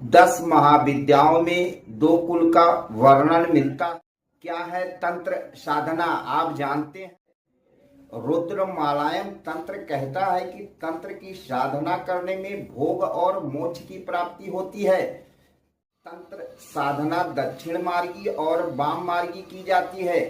10 महाविद्याओं में दो कुल का वर्णन मिलता है। क्या है तंत्र साधना, आप जानते हैं? रुद्रमालयम तंत्र कहता है कि तंत्र की साधना करने में भोग और मोक्ष की प्राप्ति होती है। तंत्र साधना दक्षिण मार्गी और वाम मार्गी की जाती है।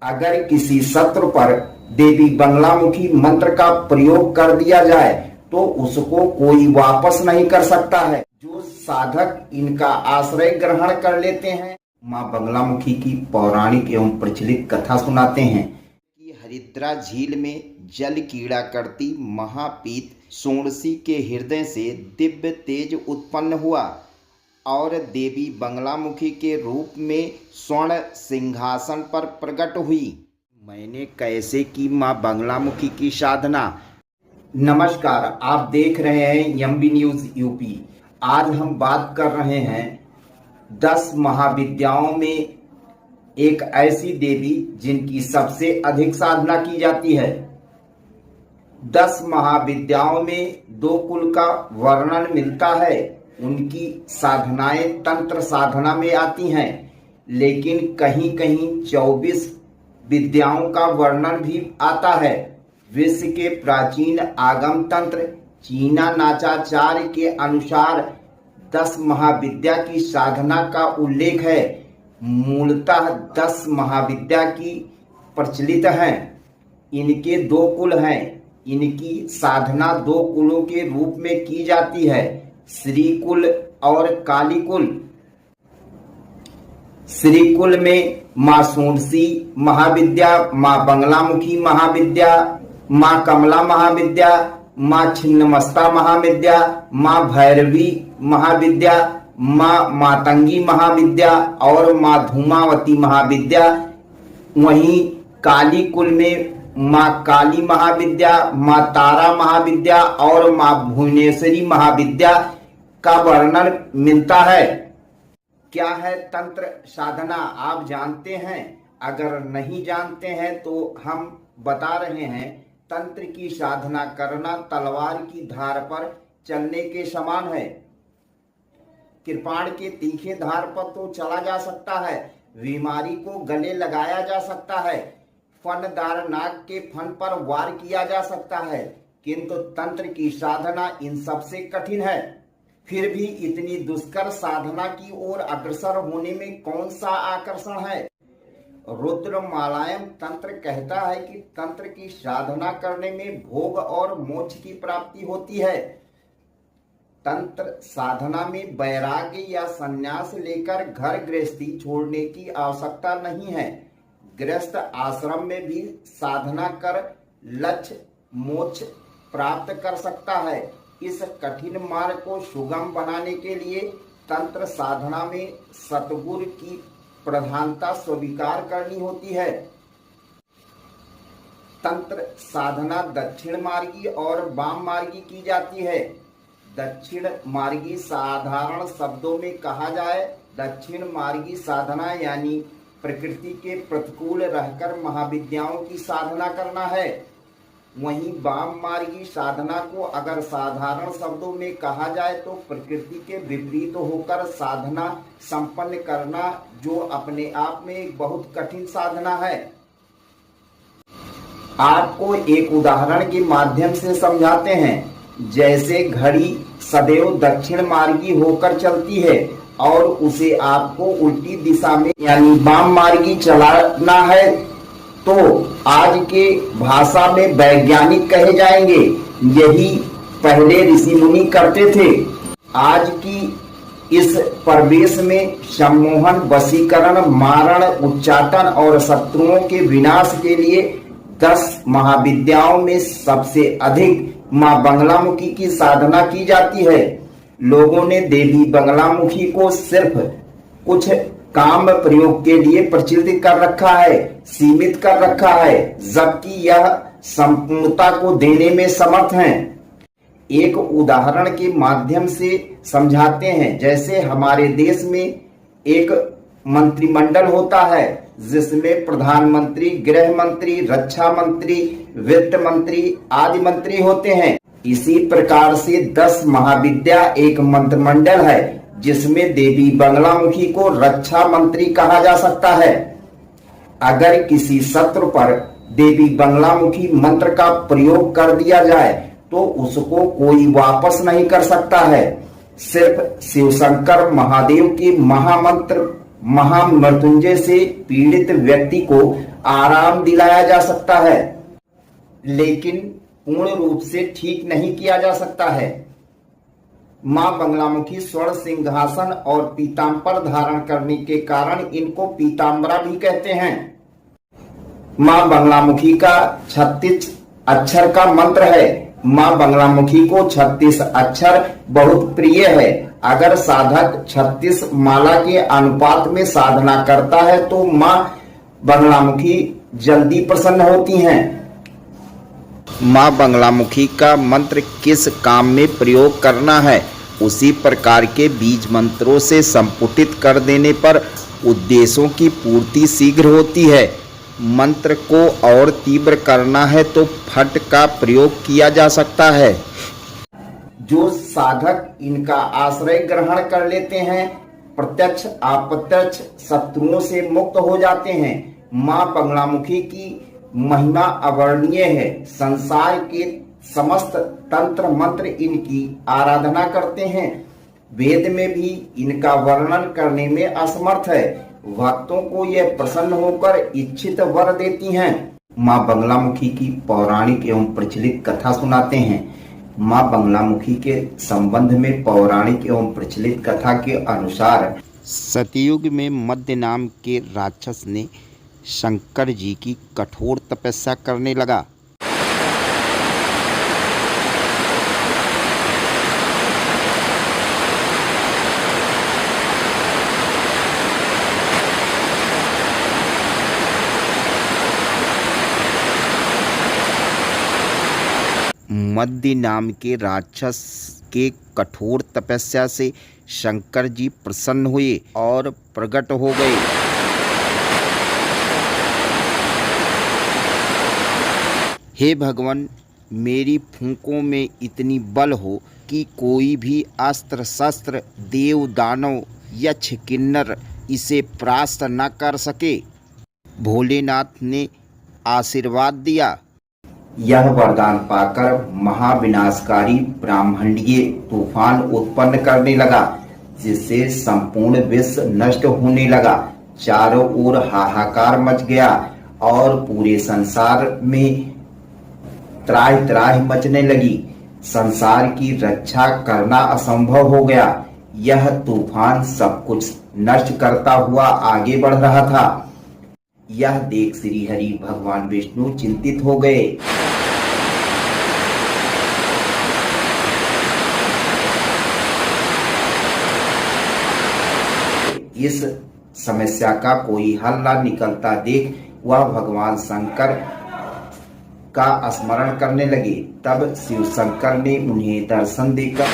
अगर किसी शत्रु पर देवी बंगलामुखी मंत्र का प्रयोग कर दिया जाए तो उसको कोई वापस नहीं कर सकता है। जो साधक इनका आश्रय ग्रहण कर लेते हैं, माँ बंगलामुखी की पौराणिक एवं प्रचलित कथा सुनाते हैं कि हरिद्रा झील में जल कीड़ा करती महापीत सोणसी के हृदय से दिव्य तेज उत्पन्न हुआ और देवी बंगलामुखी के रूप में स्वर्ण सिंहासन पर प्रकट हुई। मैंने कैसे की माँ बंगलामुखी की साधना। नमस्कार, आप देख रहे हैं एमबी न्यूज यूपी। आज हम बात कर रहे हैं 10 महाविद्याओं में एक ऐसी देवी जिनकी सबसे अधिक साधना की जाती है। 10 महाविद्याओं में दो कुल का वर्णन मिलता है। उनकी साधनाएं तंत्र साधना में आती हैं, लेकिन कहीं कहीं 24 विद्याओं का वर्णन भी आता है। विश्व के प्राचीन आगम तंत्र चीना नाचाचार्य के अनुसार 10 महाविद्या की साधना का उल्लेख है। मूलतः 10 महाविद्या की प्रचलित हैं। इनके दो कुल हैं। इनकी साधना दो कुलों के रूप में की जाती है, श्री कुल और काली कुल। श्री कुल में माँ सोणसी महाविद्या, माँ बंगलामुखी महाविद्या, माँ कमला महाविद्या, माँ छिन्नमस्ता महाविद्या, माँ भैरवी महाविद्या, माँ मातंगी महाविद्या और माँ धूमावती महाविद्या। वहीं काली कुल में माँ काली महाविद्या, माँ तारा महाविद्या और माँ भुवनेश्वरी महाविद्या का वर्णन मिलता है। क्या है तंत्र साधना, आप जानते हैं? अगर नहीं जानते हैं तो हम बता रहे हैं। तंत्र की साधना करना तलवार की धार पर चलने के समान है। कृपाण के तीखे धार पर तो चला जा सकता है, बीमारी को गले लगाया जा सकता है, फनदार नाग के फन पर वार किया जा सकता है, किंतु तंत्र की साधना इन सबसे कठिन है। फिर भी इतनी दुष्कर साधना की ओर अग्रसर होने में कौन सा आकर्षण है? रुद्रमालयम तंत्र कहता है कि तंत्र की साधना करने में भोग और मोक्ष की प्राप्ति होती है। तंत्र साधना में वैराग्य या संन्यास लेकर घर गृहस्थी छोड़ने की आवश्यकता नहीं है। गृहस्थ आश्रम में भी साधना कर लक्ष्य मोक्ष प्राप्त कर सकता है। इस कठिन मार्ग को सुगम बनाने के लिए तंत्र साधना में सतगुरु की प्रधानता स्वीकार करनी होती है। तंत्र साधना दक्षिण मार्गी और वाम मार्गी की जाती है। दक्षिण मार्गी साधारण शब्दों में कहा जाए, दक्षिण मार्गी साधना यानी प्रकृति के प्रतिकूल रहकर महाविद्याओं की साधना करना है। वहीं वाम मार्गी साधना को अगर साधारण शब्दों में कहा जाए तो प्रकृति के विपरीत होकर साधना संपन्न करना, जो अपने आप में एक बहुत कठिन साधना है। आपको एक उदाहरण के माध्यम से समझाते हैं। जैसे घड़ी सदैव दक्षिण मार्गी होकर चलती है और उसे आपको उल्टी दिशा में यानी वाम मार्गी चलाना है, तो आज के भाषा में वैज्ञानिक कहे जाएंगे। यही पहले ऋषि मुनि करते थे। आज की इस प्रवेश में सम्मोहन, वशीकरण, मारण, उच्चाटन और शत्रुओं के विनाश के लिए 10 महाविद्याओं में सबसे अधिक माँ बंगलामुखी की साधना की जाती है। लोगों ने देवी बंगलामुखी को सिर्फ कुछ काम प्रयोग के लिए प्रचलित कर रखा है, सीमित कर रखा है, जबकि यह संपूर्णता को देने में समर्थ हैं। एक उदाहरण के माध्यम से समझाते हैं। जैसे हमारे देश में एक मंत्रिमंडल होता है जिसमें प्रधानमंत्री, गृह मंत्री, रक्षा मंत्री, वित्त मंत्री आदि मंत्री होते हैं। इसी प्रकार से 10 महाविद्या एक मंत्रिमंडल है जिसमें देवी बंगलामुखी को रक्षा मंत्री कहा जा सकता है। अगर किसी शत्रु पर देवी बंगलामुखी मंत्र का प्रयोग कर दिया जाए तो उसको कोई वापस नहीं कर सकता है। सिर्फ शिवशंकर महादेव के महामंत्र महामृत्युंजय से पीड़ित व्यक्ति को आराम दिलाया जा सकता है, लेकिन पूर्ण रूप से ठीक नहीं किया जा सकता है। मां बंगलामुखी स्वर्ण सिंहासन और पीतांबर धारण करने के कारण इनको पीतांबरा भी कहते हैं। मां बंगलामुखी का 36 अक्षर का मंत्र है। मां बंगलामुखी को 36 अक्षर बहुत प्रिय है। अगर साधक 36 माला के अनुपात में साधना करता है तो मां बंगलामुखी जल्दी प्रसन्न होती हैं। मां बंगलामुखी का मंत्र किस काम में प्रयोग करना है, उसी प्रकार के बीज मंत्रों से संपुटित कर देने पर उद्देश्यों की पूर्ति शीघ्र होती है। मंत्र को और तीव्र करना है तो फट का प्रयोग किया जा सकता है। जो साधक इनका आश्रय ग्रहण कर लेते हैं प्रत्यक्ष अप्रत्यक्ष शत्रुओं से मुक्त हो जाते हैं। मां बंगलामुखी की महिमा अवर्णनीय है। संसार के समस्त तंत्र मंत्र इनकी आराधना करते हैं। वेद में भी इनका वर्णन करने में असमर्थ है। भक्तों को यह प्रसन्न होकर इच्छित वर देती हैं। मां बंगलामुखी की पौराणिक एवं प्रचलित कथा सुनाते हैं। मां बंगलामुखी के संबंध में पौराणिक एवं प्रचलित कथा के अनुसार सतयुग में मध्य नाम के राक्षस ने शंकर जी की कठोर तपस्या करने लगा। मध्य नाम के राक्षस के कठोर तपस्या से शंकर जी प्रसन्न हुए और प्रकट हो गए। हे भगवान, मेरी फूंकों में इतनी बल हो कि कोई भी अस्त्र शस्त्र देव दानव यक्ष किन्नर इसे परास्त न कर सके। भोलेनाथ ने आशीर्वाद दिया। यह वरदान पाकर महाविनाशकारी ब्रह्मांडीय तूफान उत्पन्न करने लगा, जिससे संपूर्ण विश्व नष्ट होने लगा। चारों ओर हाहाकार मच गया और पूरे संसार में त्राहि त्राहि मचने लगी। संसार की रक्षा करना असंभव हो गया। यह तूफान सब कुछ नष्ट करता हुआ आगे बढ़ रहा था। यह देख श्री हरि भगवान विष्णु चिंतित हो गए। इस समस्या का कोई हल न निकलता देख वह भगवान शंकर का स्मरण करने लगे। तब शिव शंकर ने उन्हें दर्शन देकर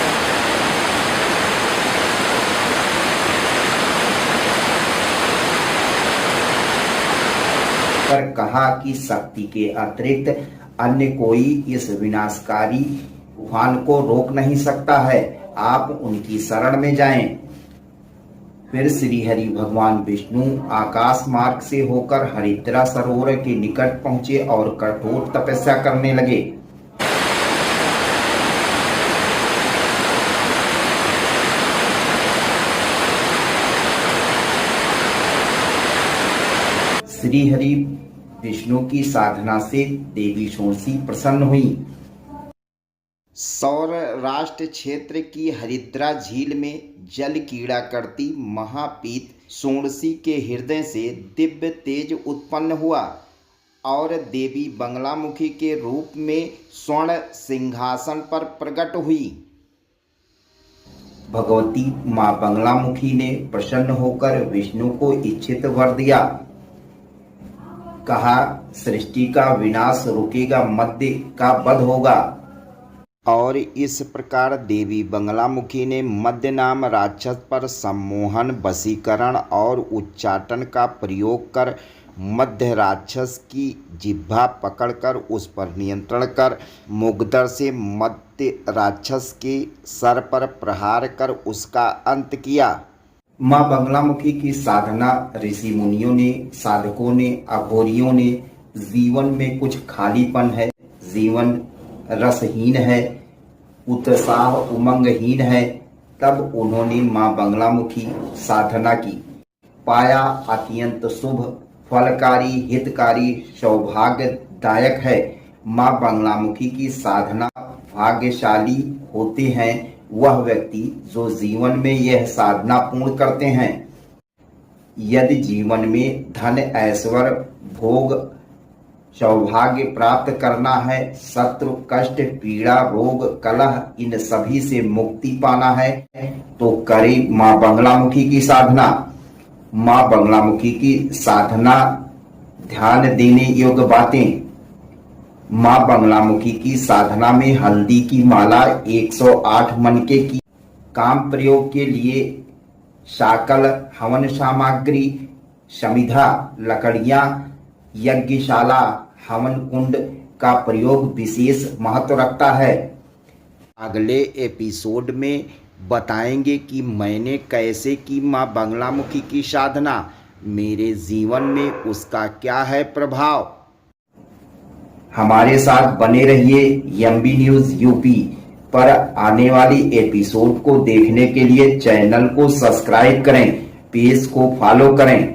कहा कि शक्ति के अतिरिक्त अन्य कोई इस विनाशकारी तूफान को रोक नहीं सकता है। आप उनकी शरण में जाएं। फिर श्री हरि भगवान विष्णु आकाश मार्ग से होकर हरिद्रा सरोवर के निकट पहुंचे और कठोर तपस्या करने लगे। श्री हरि विष्णु की साधना से देवी सोनसी प्रसन्न हुई। सौराष्ट्र क्षेत्र की हरिद्रा झील में जल कीड़ा करती महापीत सोणसी के हृदय से दिव्य तेज उत्पन्न हुआ और देवी बंगलामुखी के रूप में स्वर्ण सिंहासन पर प्रकट हुई। भगवती मां बंगलामुखी ने प्रसन्न होकर विष्णु को इच्छित वर दिया। कहा, सृष्टि का विनाश रुकेगा, मध्य का वध होगा। और इस प्रकार देवी बंगलामुखी ने मध्य नाम राक्षस पर सम्मोहन, वशीकरण और उच्चाटन का प्रयोग कर मध्य राक्षस की जिह्वा पकड़कर उस पर नियंत्रण कर मुग्धर से दैत्य राक्षस के सर पर प्रहार कर उसका अंत किया। माँ बगलामुखी की साधना ऋषि मुनियों ने, साधकों ने, अघोरियों ने, जीवन में कुछ खालीपन है, जीवन रसहीन है, उत्साह उमंगहीन है, तब उन्होंने माँ बगलामुखी साधना की। पाया अत्यंत शुभ, फलकारी, हितकारी, सौभाग्यदायक है। माँ बगलामुखी की साधना भाग्यशाली होते हैं वह व्यक्ति जो जीवन में यह साधना पूर्ण करते हैं। यदि जीवन में धन, ऐश्वर्य, भोग, सौभाग्य प्राप्त करना है, शत्रु, कष्ट, पीड़ा, रोग, कलह, इन सभी से मुक्ति पाना है, तो करें माँ बगलामुखी की साधना। माँ बगलामुखी की साधना ध्यान देने योग्य बातें। माँ बगलामुखी की साधना में हल्दी की माला 108 मनके की। काम प्रयोग के लिए शाकल, हवन सामग्री, समिधा, लकड़ियां, यज्ञशाला, हवन कुंड का प्रयोग विशेष महत्व रखता है। अगले एपिसोड में बताएंगे कि मैंने कैसे की माँ बगलामुखी की साधना, मेरे जीवन में उसका क्या है प्रभाव। हमारे साथ बने रहिए एमबी न्यूज यूपी पर। आने वाली एपिसोड को देखने के लिए चैनल को सब्सक्राइब करें, पेज को फॉलो करें।